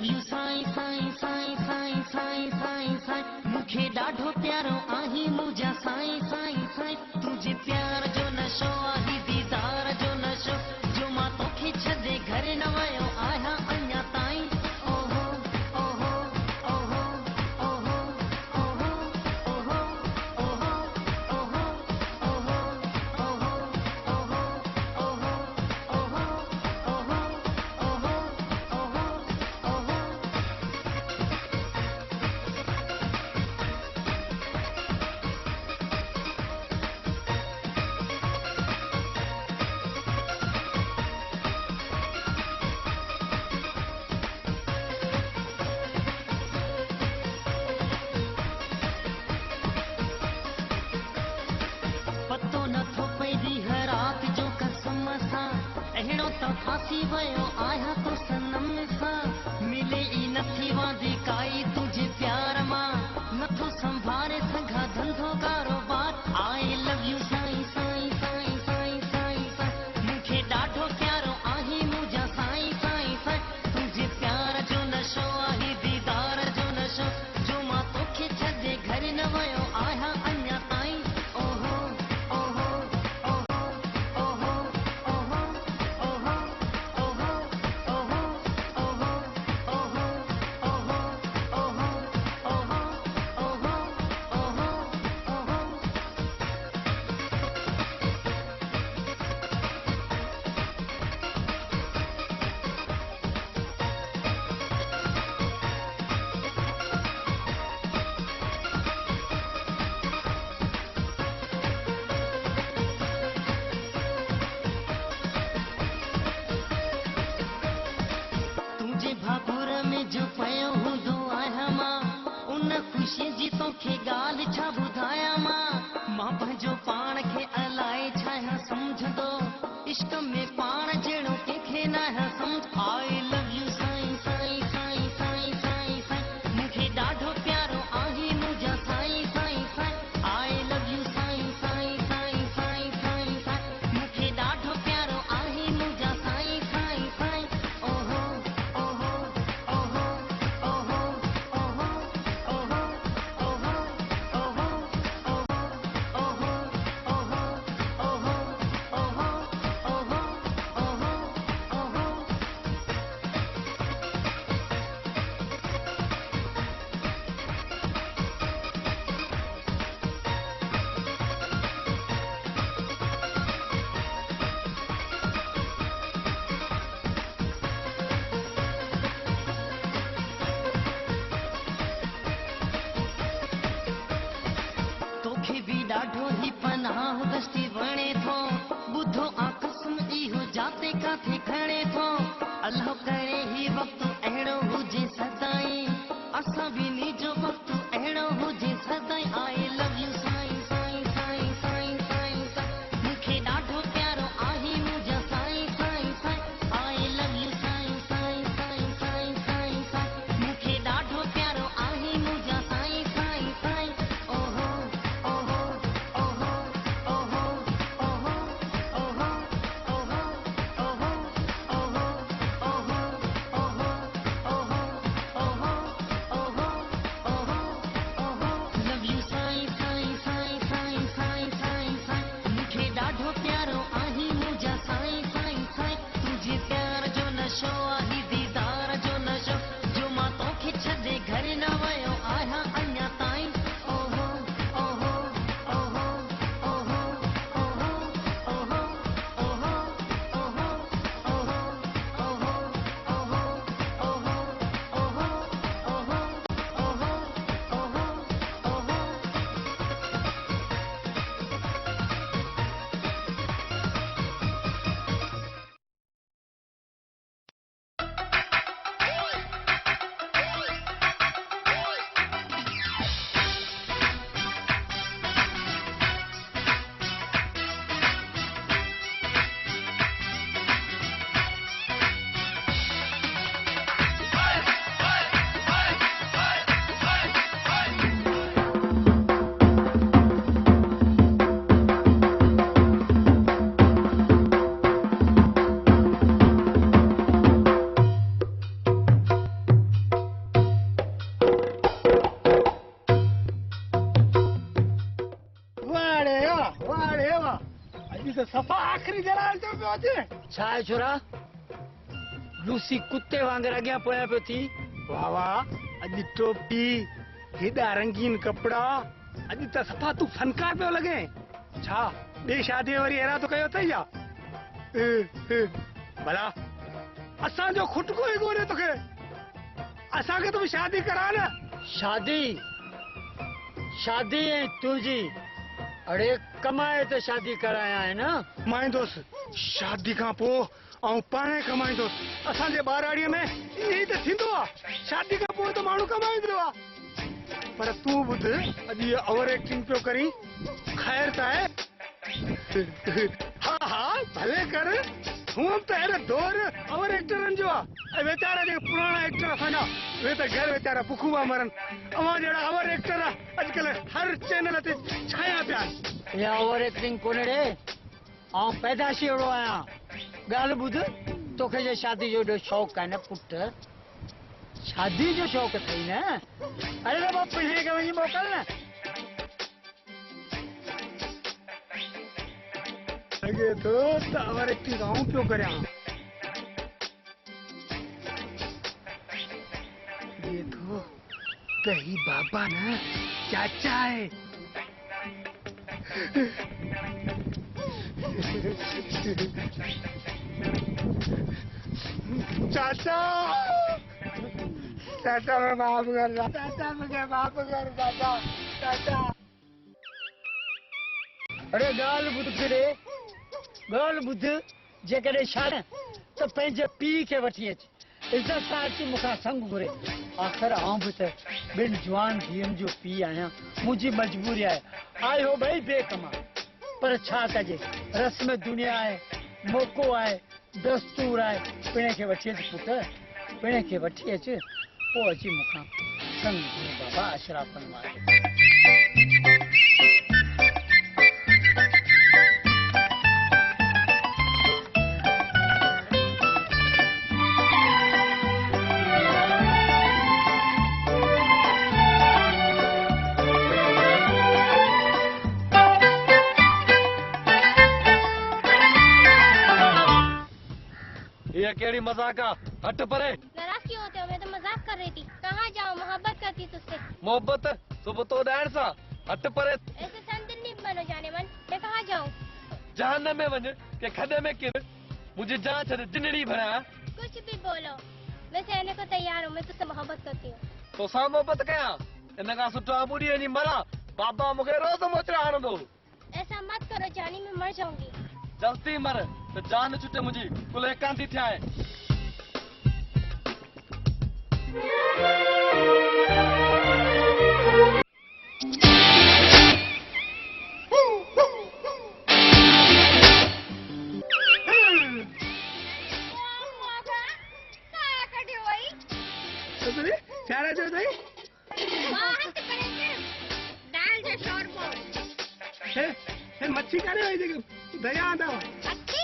Love you साईं साईं साईं साईं साईं साईं साईं मूंखे ॾाढो प्यारो आहीं मुंहिंजा साईं साईं साईं तुंहिंजे प्यार जो नशो आहे दीदार जो नशो जो मां तोखे छॾे घर न वियो आहियां अञा ताईं ओहो ओहो ओहो ओहो ओहो ओहो ओहो ओहो ओहो ओहो ओहो ओहो ओहो ओहो ओहो ओहो पतो नथो पइजी हर रात जो कसम सां अहिड़ो त फासी वियो आहियां तो सनम सां मिले ई नथी वांदी काई तुंहिंजे प्यार मां नथो संभारे सघां धंधो कारोबार आई लव यू साईं साईं साईं साईं साईं साईं मूंखे ॾाढो प्यारो आहीं मुंहिंजा साईं साईं साईं तुंहिंजे प्यार जो नशो आहे दीदार जो नशो जो मां तोखे छॾे घर न वियो आहियां अञा ताईं ओहो ओहो ओहो ओहो ओहो ओहो ओहो ओहो ओहो ओहो ओहो ओहो ओहो ओहो ओहो तुंहिंजे भाकुर में जो पियो हूंदो आहियां मां उन ख़ुशी जी तोखे ॻाल्हि छा ॿुधायां मां पंहिंजो पाण खे अलाए छा सम्झंदो इश्क में पाण जहिड़ो कंहिंखे न सम्झ आई लव यू साईं साईं साईं साईं साईं साईं मूंखे ॾाढो प्यारो आहीं मुंहिंजा साईं साईं साईं आई लव यू साईं साईं साईं साईं साईं साईं मूंखे ॾाढो प्यारो आहीं मुंहिंजा साईं साईं साईं ओहो ओहो ओहो ओहो ओहो ओहो ओहो ओहो ओहो ओहो ओहो ओहो ओहो ओहो ओहो ओहो तोखे बि ॾाढो ई पनाह दस्ती वणे थो ॿुधो आकस्म इहो जाते काथे खणे थो अल्लाह करे ही वक़्तु अहिड़ो हुजे सदाईं असां ॿिन्ही जो वक़्तु अहिड़ो हुजे सदाईं आई लव यू साईं साईं साईं साईं साईं साईं मूंखे ॾाढो प्यारो आहीं मुंहिंजा साईं साईं साईं आई लव यू साईं साईं साईं साईं साईं साईं मूंखे ॾाढो प्यारो आहीं मुंहिंजा साईं साईं साईं ओहो ओहो ओहो ओहो ओहो ओहो ओहो ओहो ओहो ओहो ओहो अॼु त सफ़ा आख़िरी जरा थो पियो अचे। छा आहे छोरा लूसी कुत्ते वांगुरु अॻियां पोयां पियो थी। वाह वाह, अॼु टोपी हेॾा रंगीन कपिड़ा, अॼु त सफ़ा तूं फनकार पियो लॻे। छा ॿिए शादीअ वरी इरादो कयो अथई छा? भला असांजो खुटको ई कोन्हे तोखे, असांखे तूं शादी करा न। शादी शादी ऐं तुंहिंजी अड़े कमाए त शादी कराया आहे न। कमाईंदुसि शादी खां पोइ ऐं पाणे कमाईंदुसि। असांजे ॿारड़ीअ में ईअं ई त थींदो आहे, शादी खां पोइ त माण्हू कमाईंदो आहे। पर तूं ॿुध, अॼु इहा ओवर एक्टिंग पियो करी, ख़ैर त आहे। हा हा भले कर, हूअं त अहिड़ो दौर ओवर एक्टरनि जो आहे। ऐं वीचारा जेके पुराणा एक्टर असांजा, उहे त घर वीचारा बुखू पिया मरनि। अवां जहिड़ा ओवर एक्टर अॼुकल्ह हर चैनल ते छाया पिया आहिनि। इहा ओवर एक्टिंग कोन्हे रे, आउं पैदाशी अहिड़ो आहियां। ॻाल्हि ॿुध, तोखे जे शादी जो एॾो शौक़ु आहे न पुट, शादी जो शौक़ु अथई न। अरे बाबा पिणे खे वञी मोकल न। लॻे थो त ओवर एक्टिंग आऊं पियो करियां। लॻे थो त ही बाबा न चाचा आहे। चाचा चाचा मैं माफ कर, चाचा मुझे माफ कर चाचा, चाचा। अरे ॻाल्हि ॿुध फिरे, ॻाल्हि ॿुध, जेकॾहिं छा न त पंहिंजे पीउ खे वठी अच, इज़त सां अची मूंखां संग घुरे। आख़िर आउं बि त ॿिनि जवान धीअनि जो पीउ आहियां, मुंहिंजी मजबूरी आहे। आयो ॿई बेकमा, पर छा कजे, रस्म दुनिया आहे, मौक़ो आहे, दस्तूर आहे। पिणे खे वठी अच पुट, पिणे खे वठी अच, पोइ अची मूंखां संग घुरे बाबा अशराफनि वारे। ये केड़ी मजाक है? हट परे। नाराज क्यों होते हो? मैं तो मजाक कर रही थी। कहाँ जाऊँ, मोहब्बत करती तुझसे। मोहब्बत सुबह तो डैड सा हट परे। ऐसे संदिन नहीं बनो जाने मन। मैं कहाँ जाऊँ? जहन्नम में वञ के खॾे में किर, मुझे जान छॾ जिंदड़ी भरा। कुछ भी बोलो, मैं सहने को तैयार हूँ। मैं तुझसे मोहब्बत करती हूँ। तो सा मोहब्बत कया इन का सुठो अबूरी नहीं मरा। बाबा मुखे रोज मोचरा हणंदो। ऐसा मत करो जानी, मैं मर जाऊंगी। जल्दी मर तो जान छुटे मुझी कुल एकांती थिया है। चारा जो थई दाल जो शोरबो। हे मच्छी करे वई जेके दया आंदा। मच्छी?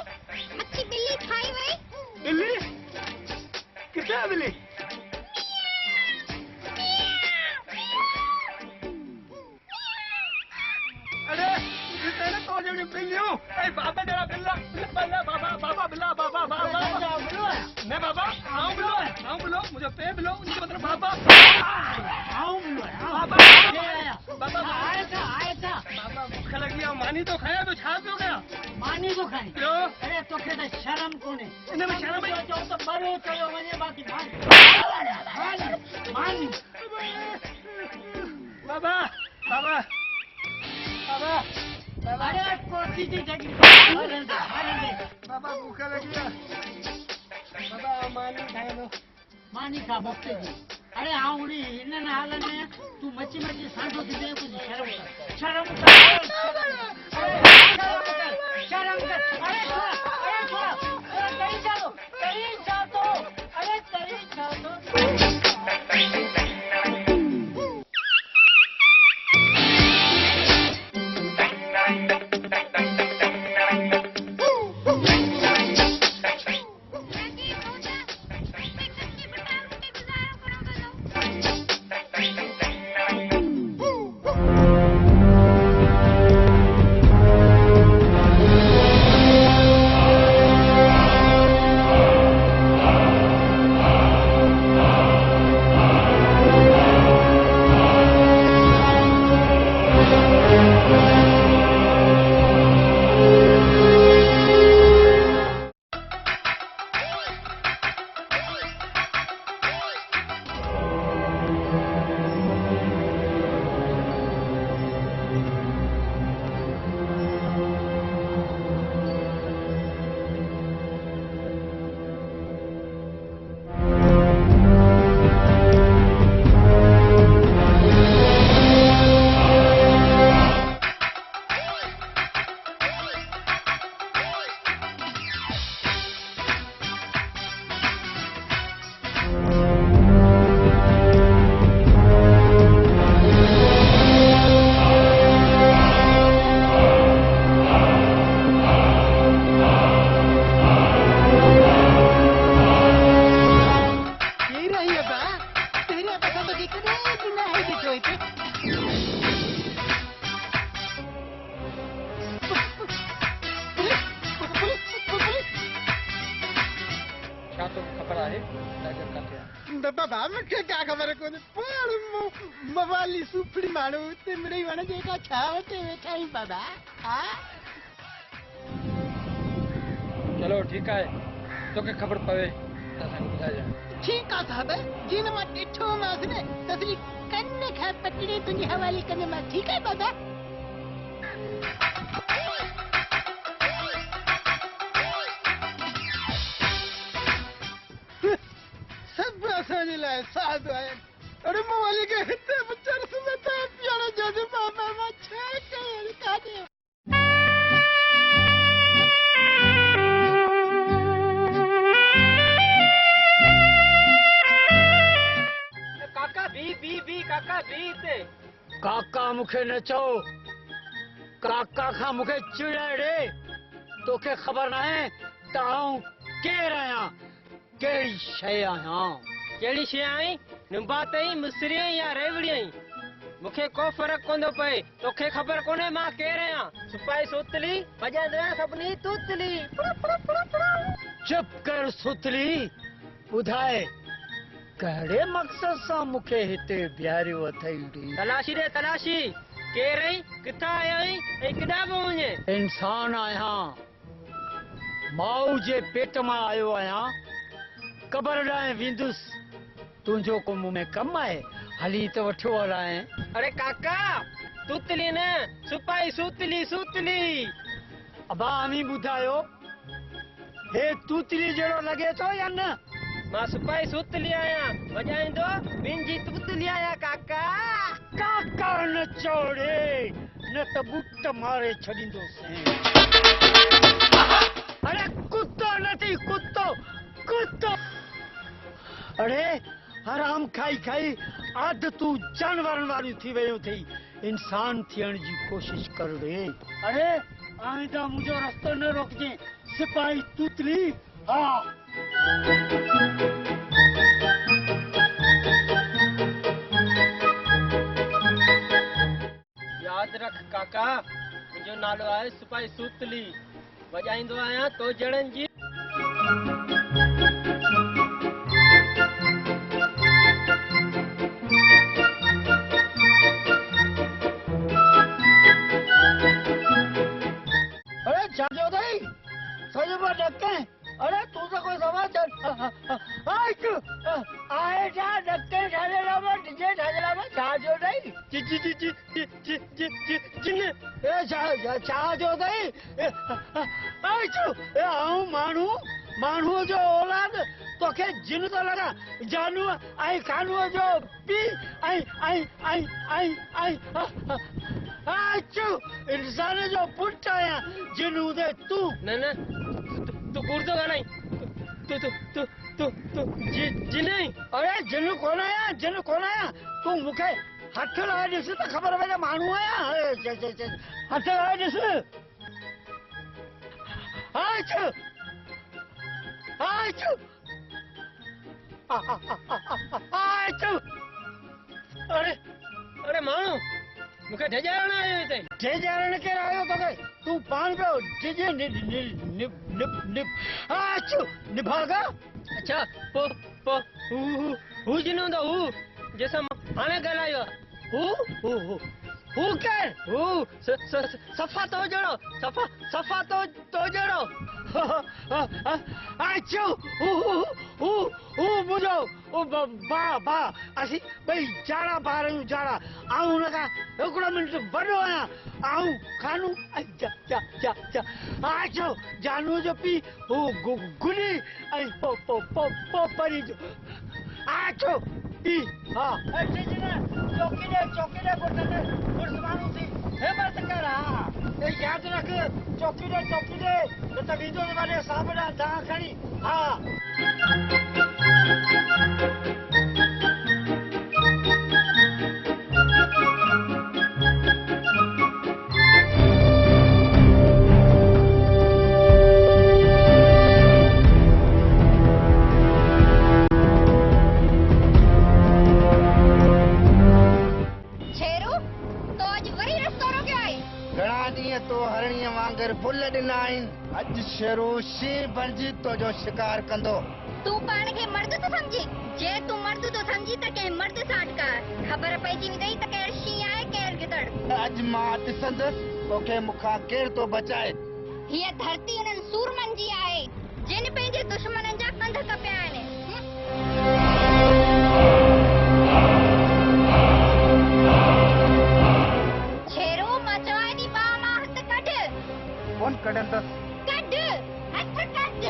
मच्छी बिल्ली खाई वई। बिल्ली किथे बिल्ली? अरे किथे न तो जड़ी बिल्लियों। ए बाबा जरा बिल्ला बिल्ला बाबा बाबा बिल्ला बाबा बाबा ने बाबा आओ बिल्लो मुझे पे बिल्लो उनके मतलब बाबा आओ बिल्लो बाबा बाबा आया था बाबा भूख लगी है। मानी तो खाया तो छा पियो गया? मानी तो खाई। क्यों? अरे तोखे त शर्म कोन्हे। इनमें शर्म है? जो त बरो चयो वञे बाक़ी मानी। बाबा बाबा बाबा बाबा अरे कोठी जी जगी बाबा भूख लगी है। बाबा मानी खाए लो। मानी खा भक्ति जी। अरे हाँ उड़ी इन्हनि हालनि में तूं मची मची सांडो थी ॾे कुझु शर्म कर। शर्म कर। शर्म कर। अरे छोरा अरे तरी छा तो अरे तरी छा तो। ॿुधाए टाइगर किथे आहे? बाबा मूंखे क्या ख़बर कोन्हे पाण मवाली सुपड़ी माण्हू हिते मिड़ई वण जेका छा वटे वेठा आहियूं बाबा हा चलो ठीकु आहे तोखे ख़बर पवे त असांखे ॿुधाइजांइ। ठीकु आहे साहब जीअं मां ॾिठो मांसि न त तुंहिंजी कन खां पकड़े तुंहिंजी हवाली कंदे मां ठीकु आहे बाबा सभु असांजे लाइ साधु आहिनि अरे मवाली खे हिते बि चर्च में था पीअण जो बाबा मां छा कयां काॾे काका बी काका बी हिते काका मूंखे न चओ काका खां मूंखे चिड़े तोखे ख़बर न आहे त आऊं केरु आहियां कहिड़ी शइ आहियां कहिड़ी शइ आई निंबा तई मिस्री या रेवड़ी आई मूंखे को फ़र्क़ु कोन थो पए तोखे ख़बर कोन्हे मां केरु आहियां सिपाही सोतली वॼाईंदो आहियां सभिनी तूतली चुप कर सुतली ॿुधाए कहिड़े मक़सद सां मूंखे हिते बीहारियो अथई तलाशी रे तलाशी केरु आई किथां आयो आई ऐं किॾां पियो वञे इंसान आहियां माउ जे पेट मां आयो आहियां क़बर ॾांहुं वेंदुसि तुंहिंजो को मूं में कमु आहे हली त वठो हलाए अरे काका तूतली न सिपाही सूतली सूतली अबा अमी ॿुधायो हे तूतली जहिड़ो लॻे थो या न मां सिपाही सूतली आहियां वॼाईंदो मुंहिंजी तूतली आहियां काका काका न चोड़े न त बुट मारे छॾींदोसि अरे कुत्तो नथी कुत्तो कुत्तो अरे हराम खाई खाई आदतूं जानवरनि वारियूं थी वियूं अथई इंसान थियण जी कोशिश कर रे अरे आइंदा मुंहिंजो रस्तो न रोकजे सिपाही तूतली हा यादि रख काका मुंहिंजो नालो आहे सिपाही सूतली वॼाईंदो आहियां तो जड़नि जी अरे छाजो अथई सॼो पिया ॾके अरे तूं त कोई समाचार आहे छा ॾके ठाहियल डिजे ठाहियल छाजो अथई जिन छा जो अथई आऊं माण्हूअ जो औलाद तोखे जिन थो लॻा जानूअ ऐं कानूअ जो पीउ इंसान जो पुटु आहियां जिन हूंदे तूं न तूं कूड़ थो ॻाल्हाई तूं जिन आई अरे जिन कोन आहियां तूं मूंखे हथ लाइ ॾिस त ख़बर पए त माण्हू आहियां हथ लाइ ॾिस अरे माण्हू मूंखे ढजाइण आयो हिते ढजाइण केरु आयो तोखे तूं पाण पियो डिजे निभागा अच्छा हू जिन हूंदो हू जंहिंसां मां हाणे ॻाल्हायो आहे हू केरु हू सफ़ा तो जहिड़ो सफ़ा तो जहिड़ो मुंहिंजो बा असीं ॿई जाड़ा ॿार आहियूं जाड़ा आऊं हुन खां हिकिड़ो मिंट वॾो आहियां आऊं खानू अचो जानूअ जो पीउ हू गुली ऐं परी जो अचो पीउ हा चौकी ॾे पुट माण्हू थी हिमत कर हा यादि रख चौकी ॾे न त वेंदो वारे साहिब ॾांहुं दां खणी हा शेरू तो आज वरी रस्तो रोकियो आहे घणा ॾींहं तो हरणीअ वांगुरु फुल ॾिना अज शेरो शीं बणजी तो जो शिकार कंदो। तू पाण खे मर्द तो समझी, जे तू मर्द तो समझी त के मर्द सां अटकार खबर पइजी वेंदी त केर शी आहे केर गिदड़। अज मां ॾिसंदसि तोखे मूंखां केर तो बचाए। हीअ धरती उन्हनि सूरमनि जी आहे जिन पंहिंजे दुश्मननि जा कंध कपिया आहिनि। शेरो मां चवां थी बा मां हथ कढ। कोन कढंदसि। कढ हथ कढ।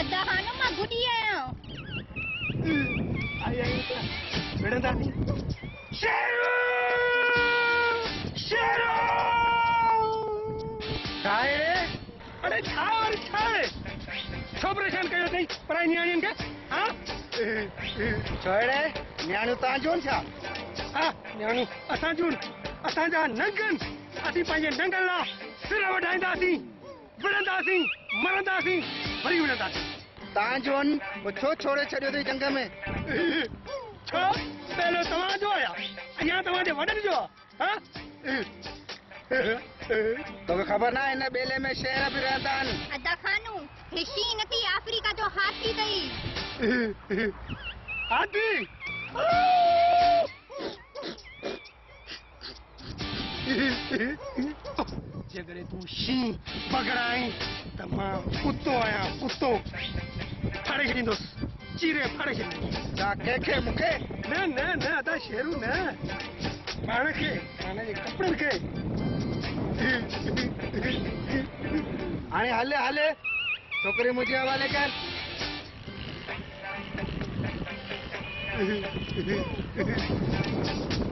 अदाहानो मां गुडी आहियां। अरे छा छो परेशान कयो अथई पराई नियाणियुनि खे? हा छोड़े न्याणियूं तव्हांजो छा? हा नियाणियूं असां जूं असांजा नंगनि असीं पंहिंजे नंगनि लाइ सिर वढाईंदासीं, विढ़ंदासीं, मरंदासीं, वरी विढ़ंदासीं। तव्हांजो छो छोड़े छॾियो अथई जंग में? छो पहिरियों तव्हांजो आया अञा तव्हांजे वॾनि जो आहे। तोखे ख़बर न आहे हिन ॿेले में शेर बि रहंदा आहिनि। अदाखानू हिशी नथी अफ्रीका जो हाथी अथई। हाथी जेकॾहिं तूं शीं पकड़ाई त मां कुतो आहियां, कुतो फाड़े छॾींदुसि, चीरे फाड़े छॾींदुसि। छा कंहिंखे मूंखे? न न न अदा शेरू न, पाण खे पाण जे कपिड़नि खे। हाणे हले हले छोकिरी मुंहिंजे हवाले कर।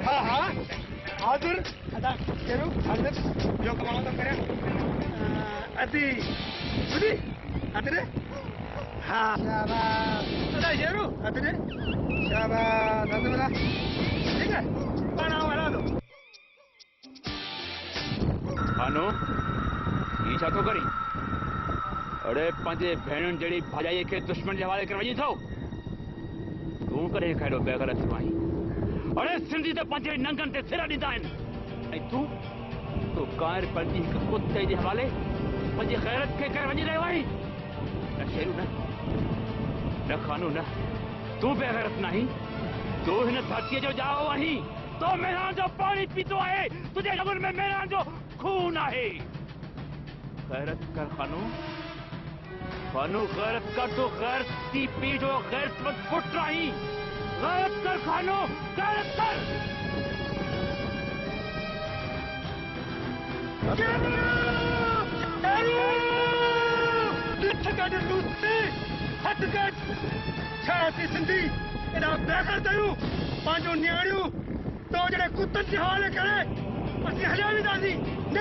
हा हा हाज़िर अदा शेरू हाज़िर जो कमाओ तो करे। अदी बुधी हथ दे। हा शाबाश अदा शेरू हथ दे। शाबाश हथ मिला। ठीक है पाण आओ हला दो। हानो ये छा थो करी? अरे पंहिंजे भेणुनि जहिड़ी भाॼाईअ खे दुश्मन जे हवाले करे वञी थो। तूं करे खैरो बेगैरत थियो आहीं। अरे सिंधी त पंहिंजे नंगनि ते सिर ॾींदा आहिनि ऐं तूं कायर पंहिंजी हिकु कुते जे हवाले पंहिंजी ग़ैरत खे करे वञी रहियो आहीं। न शेरू न खानू न, तूं बेगैरत न आहीं। तूं हिन धरतीअ जो ॼाओ आहीं। तो मेहरान जो पानी पीतो आहे, तुझे रगुनि में मेहरान जो खून आहे। गैरत कर खानू, खानू गैरत कर। तो गैरती पी जो गैरतमंद पुट रही। गैरत कर खानू, गैरत कर। हथ कट छा असीं सिंधी एॾा बेगैरत आहियूं? पंहिंजो नियाणियूं तो जड़े कुत्तन के हवाले करे असीं हलिया वेंदासीं न।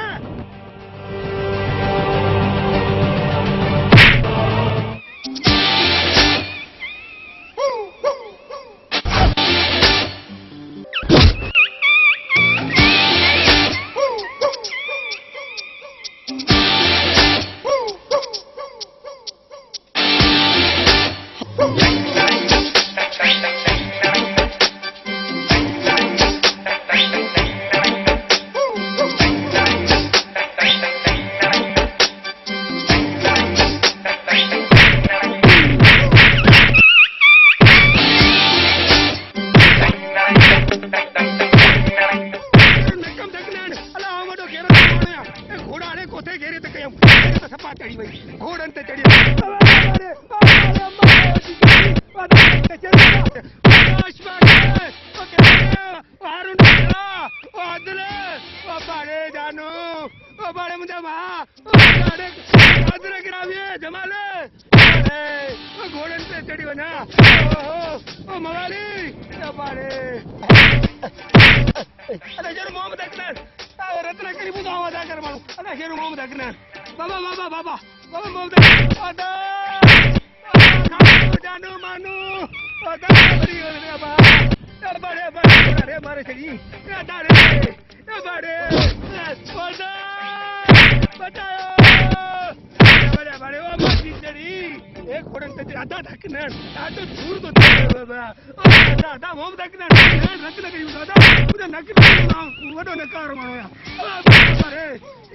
नकम दकनान अला आमडो घेरो माणया ए घोड़ा आले कोथे घेरे त कयम त सपा चढ़ी वई घोड़न ते चढ़ी अरे बाड़े जानू ओ बाड़े मुझे मां बाड़े आदरे गिराविए जमाले ओ घोड़न ते चढ़ी वना ओ मवाली ओ बाड़े अरे शेरू मोहम्मद अकबर रत्नागिरी बुधा आवाज आकर मारू अरे शेरू मोहम्मद अकबर बाबा बाबा बाबा बाबा मोहम्मद अदा जानू मानू अदा बड़ी हो रे बाबा बड़े बड़े अरे मारे चली अदा रे बड़े अदा बचाओ बड़े बड़े ओ मस्ती चली एक घोड़न ते अदा ढकने आदो दूर तो बाबा अदा अदा मोहम्मद अकबर रत्नागिरी बुधा मुझे नकली ना वडो नकार मारो या अरे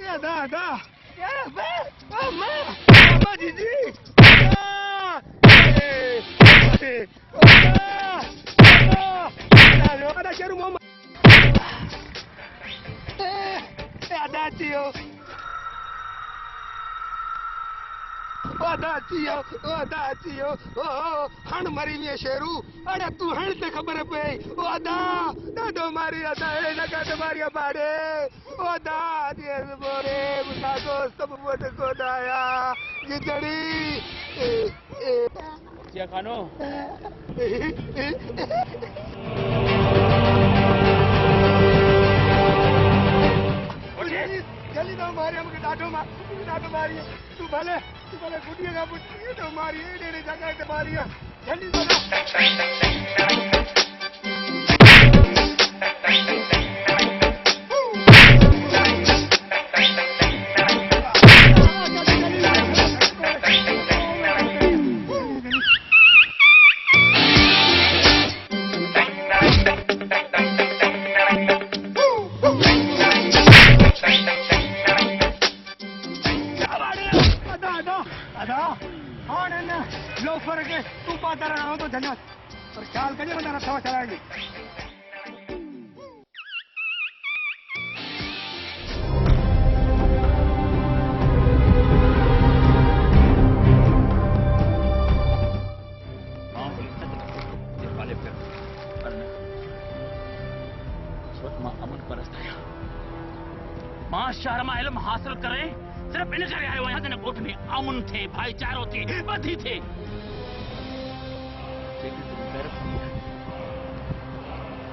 ये दा दा ये बे अम्मा बाबा जी अरे अरे शेरू मोहम्मद अदाचियो अदाचियो ओ हण मरी वे शेरू अरे तू हण ते खबर पे ओ अदा दादो मारी अदा ए लगा ते मारी बाड़े ओ अदा दे बोरे मुसा दोस्त बुत को दाया जिजड़ी क्या खानो जल्दी तो मारी हमके डाटो मारी तू भले गुडिया का पुट्टी तो मारी एड़े जगह ते मारी जल्दी लोफर के तू पाता रहा हो तो धन्यवाद पर ख्याल करिए बता रहा चलाएंगे मां शहर में इल्म हासिल करे सिर्फ इन करे आयो आहियां त ॻोठ में अमन थे भाईचारो थे ॿधी थे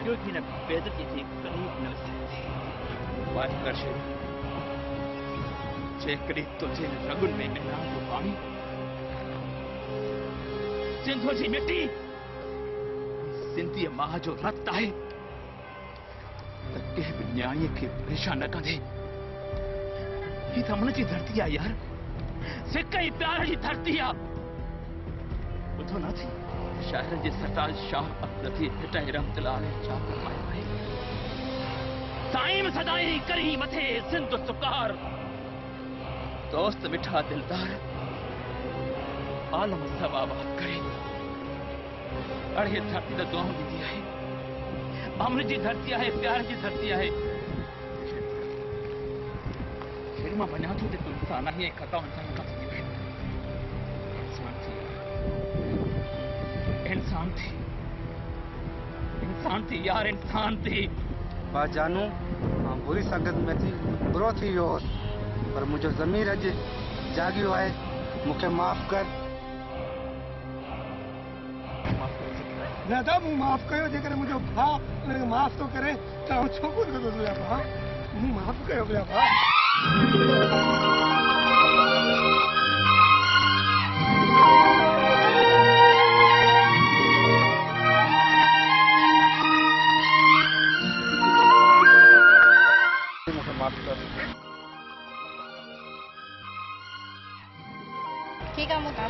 जो की न बेइज्जती थी कहीं न बात कर शे जेकॾहिं तुझे रगुन में महिलाउनि जो पाणी सिंधो जी मिट्टी सिंधी मां जो रत आहे त कंहिं बि न्याणीअ खे परेशान न कंदे ही तो अमन जी धरती है यार सिक ही प्यार जी धरती है बुधो न थी शहर जे सरताज शाह अब्दती हिटाई रहमतुल्लाह अलैह छा फरमायो है साईं सदाई करी मथे सिंध सुकार दोस्त मिठा दिलदार आलम सवाबाद करे अड़े धरती तो दुआऊं दी है अमन जी धरती है प्यार जी धरती है मां वञा थो त तूं इंसान आहीं ऐं ख़ता इंसान खां थी वई इंसान थी यार इंसान थी बा जानू मां बुरी संगत में थी बुरो थी वियो पर मुंहिंजो ज़मीर अॼु जागियो आहे मूंखे माफ़ कर न त मूं माफ़ कयो जेकर मुंहिंजो भाउ उनखे माफ़ थो करे त छो कोन कंदो मुंहिंजा भाउ मूं माफ़ कयो मुंहिंजा भाउ ठीक है मुझे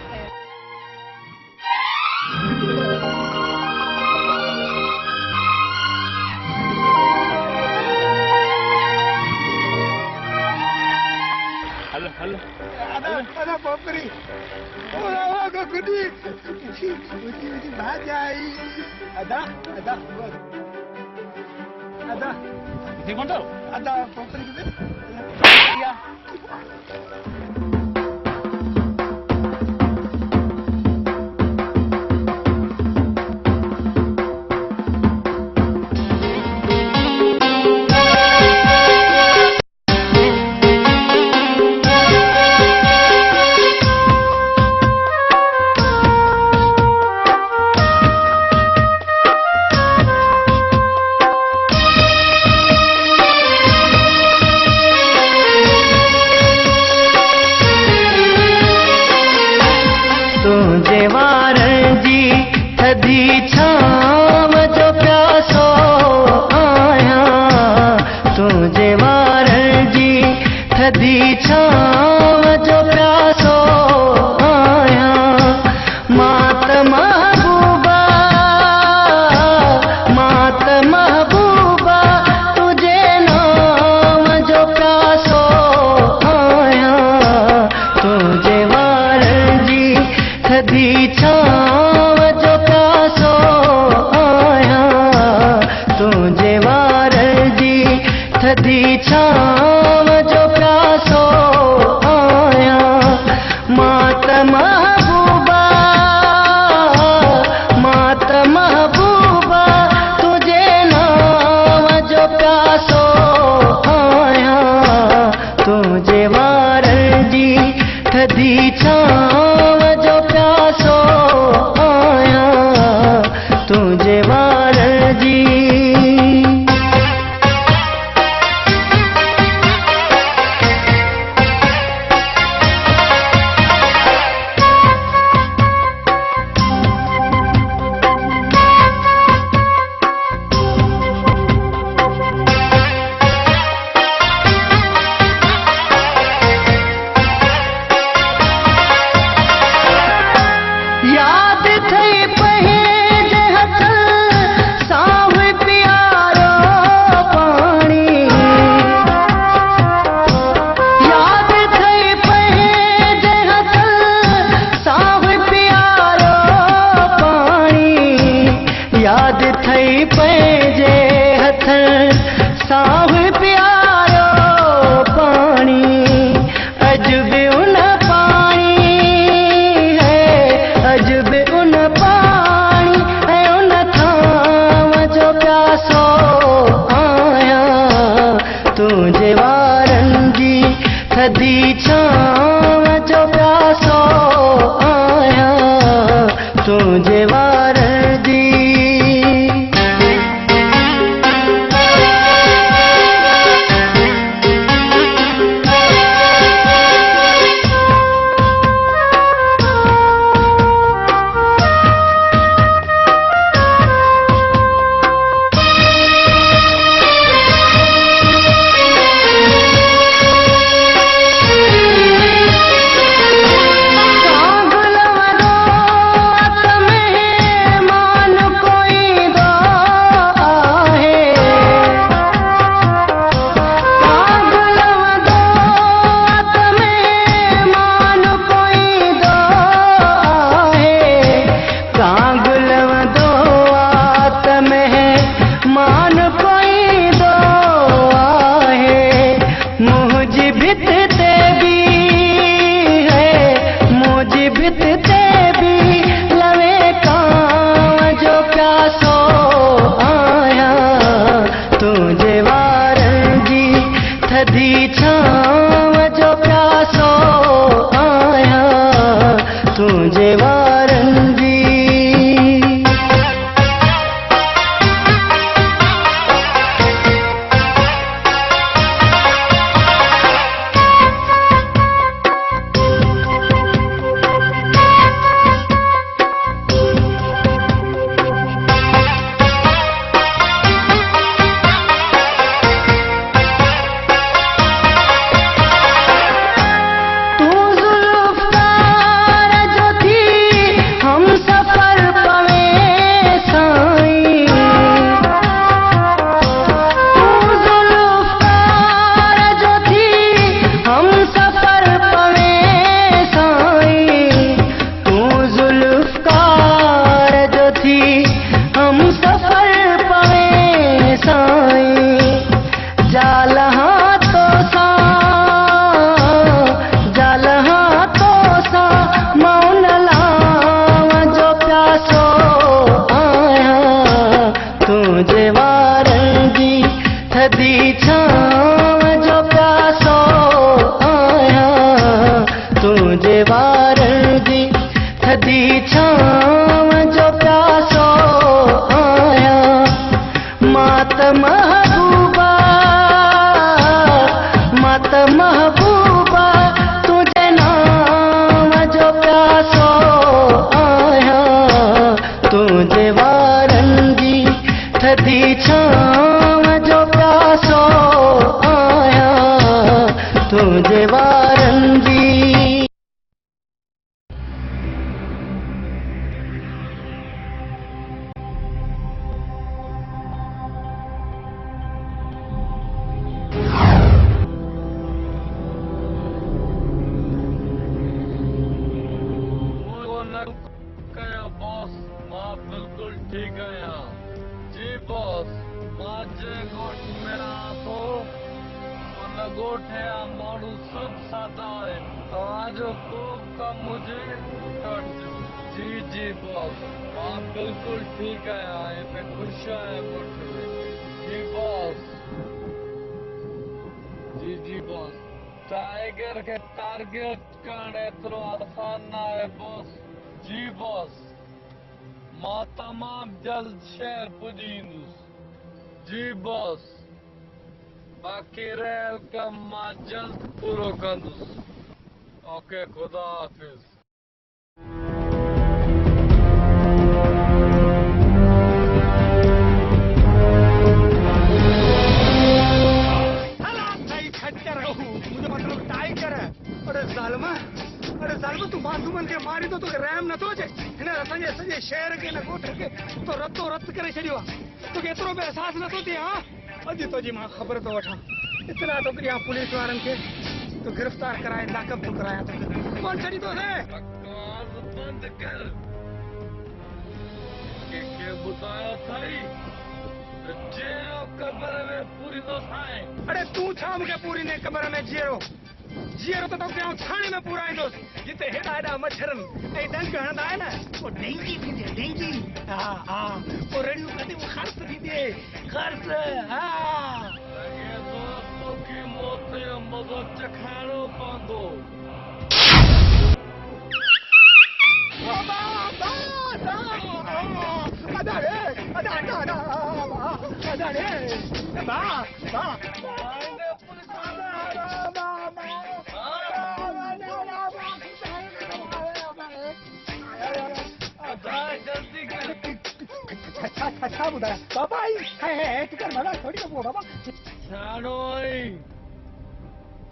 हल हल अदा पोकरी ओ गुडी उची भाजा आई अदा अदा अदा किती म्हणतो अदा पोकरी किती या ठीक है यहाँ जी बॉस माजे गोट मेरा तो उन गोठे मानू सब सादा है आज को का मुझे कर दो जी बॉस आप बिल्कुल ठीक है यहाँ पे खुश है गोठ में जी बॉस जी बॉस टाइगर के टारगेट करने इतना आसान ना है बॉस जी बॉस मां तमाम जल्द शहर पुजींदुस जी बॉस बाकी रेल का मां जल्द पूरो कंदुस ओके खुदा हाफिज मुझे मतलब टाइगर है अरे जालिमा तू मासूमन के मारी तो रैम न थो अचे हिन असांजे सॼे शहर खे न ॻोठ खे तो रतो रत करे छॾियो आहे तोखे एतिरो बि एहसास नथो थिए हा अॼु तुंहिंजी मां ख़बर थो वठां इतना तो ॾियां पुलिस वारनि खे तो गिरफ़्तार कराए लाकअप थो करायां तोखे कौन छॾी थो बकवास बंद कर के ॿुधायो अथई जेरो क़बर में पूरी तो ठाहे अरे तू छा मूंखे पूरी ने क़बर में जीअरो तो तोखे आउं थाणे में पूराईंदुसि जिते हेॾा मच्छरनि ऐं डंक हणंदा आहिनि वो डेंगी थींदी डेंगी हा पोइ रड़ियूं कढी ख़र्च थींदी ख़र्च हा लॻे थो तोखे मौत जो मज़ो चखाइणो पवंदो अच्छा ॿुधाया बाबा टिकर भला थोड़ी न पोइ बाबा छाड़ो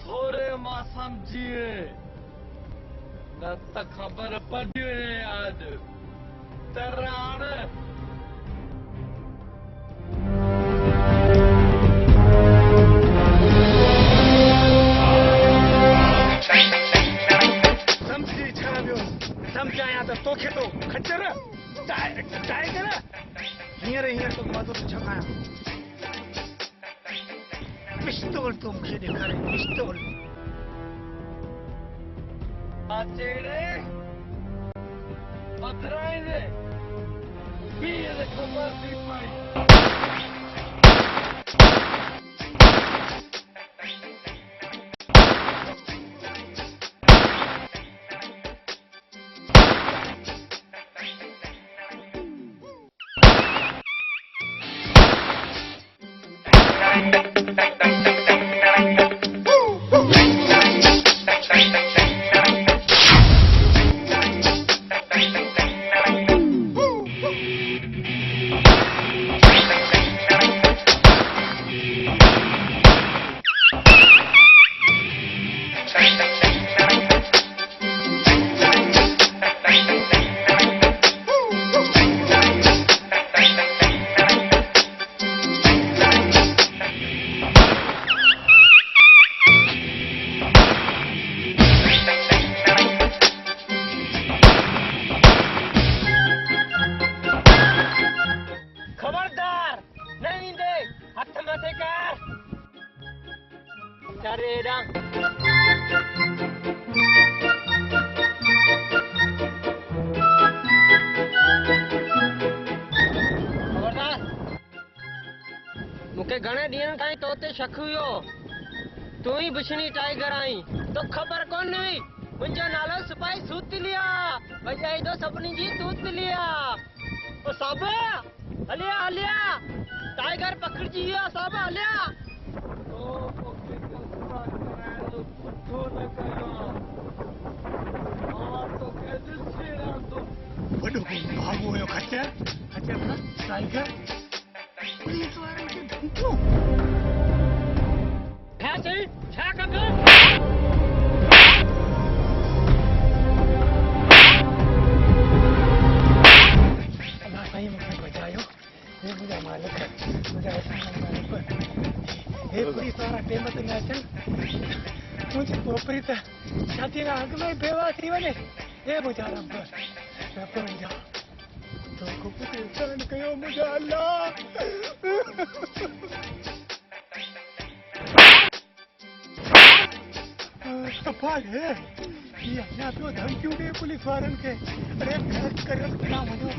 थोड़े मां सम्झिए न त ख़बर पड़ी वञे आज तराण सम्झी छा वियो सम्झाया त तोखे तो खच्चर टाइगर हींअर तो मज़ो थो छकायां पिस्तौल तो मूंखे ॾेखारे पिस्तौल अचेड़े पथराइने पीर ख़बर थी पई घणे ॾींहंनि खां तो ते शक हुयो तू ही बिशनी टाइगर आई तो खबर कोन हुई मुंहिंजो नालो सिपाही सूतलिया भॼाई दो सभिनी जी तूतलिया ओ साहब हलिया टाइगर पकड़जी वियो साहब हलिया वॾो भाॻो हुयो खच्चर टाइगर पुलिस वारनि खे धमकियो छा कबो अल्लाह साईं मूंखे बचायो हे मुंहिंजा मालिक मुंहिंजा मालिक हे पुलिस वारा टेम ते न अचनि मुंहिंजी पोपरी त छाती खां अॻु में बेवा थी वञे हे मुंहिंजा रब मुंहिंजा तोखे पुट इंसान कयो मुंहिंजा अल्लाह सफ़ा है ये अञा पियो धमकियूं ॾे पुलिस वारनि खे अरे ख़र्च करे रखंदा वञो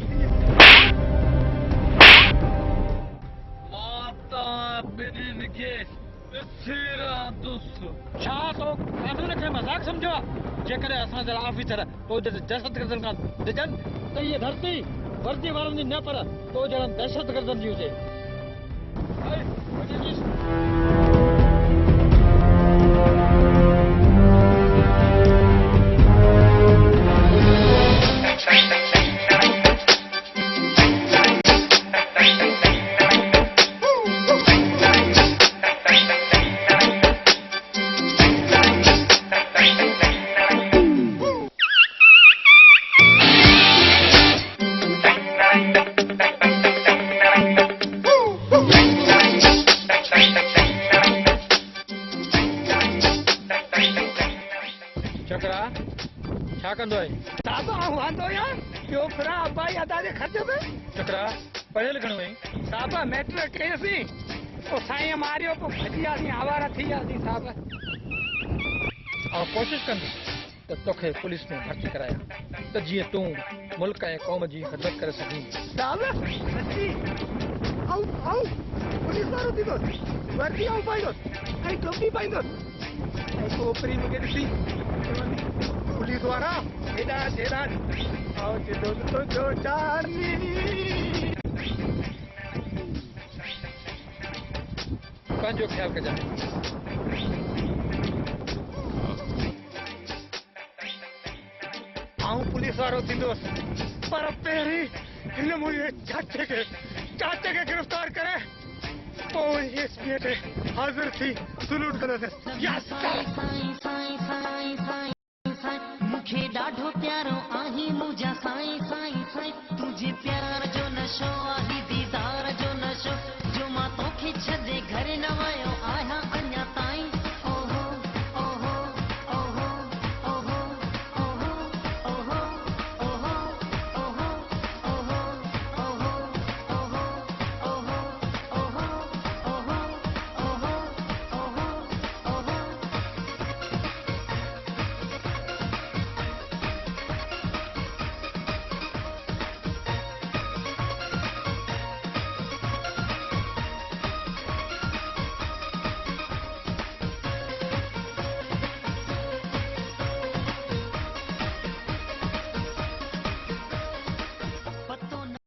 माता ॿिन्हिनि खे ॾिसीरा दुस छा तो कानून खे मज़ाक सम्झो जेकॾहिं असां जहिड़ा ऑफिसर तो दहशतगर्दनि खां डिॼनि त इहा धरती वर्दी वारनि जी न पर तो जहिड़नि दहशतगर्दनि जी हुजे चकरा छा कंदो आहे साहब आऊं वांदो या ॿियो फिरा अब्बा अदा जे ख़र्च में चकरा पढ़ियल लिखण में साहब मैट्रिक कयोसीं पोइ साईं मारियो पोइ भॼी वियासीं आवारा थी वियासीं साहब ऐं कोशिशि कंदुसि त तोखे पुलिस में भर्ती कराया त जीअं तूं मुल्क ऐं क़ौम जी ख़िदमत करे सघीं साहब सच्ची आऊं पुलिस वारो थींदुसि वर्दी आऊं पाईंदुसि ऐं टोपी पाईंदुसि ऐं खोपरी मूंखे ॾिसी पुलिस वारा हेॾा जेड़ा आओ जिदो तुंहिंजो चार्ली पंहिंजो ख़्यालु कजांइ आऊं पुलिस वारो थींदुसि पर पहिरीं हिन मुंहिंजे चाचे खे गिरफ़्तार करे पोइ एसपीअ ते हाज़िर थी सलूट कंदुसि मूंखे ॾाढो प्यारो आहीं मुंहिंजा साईं साईं साईं तुंहिंजे प्यार जो नशो आहे दीदार जो नशो जो मां तोखे छॾे घर न वियो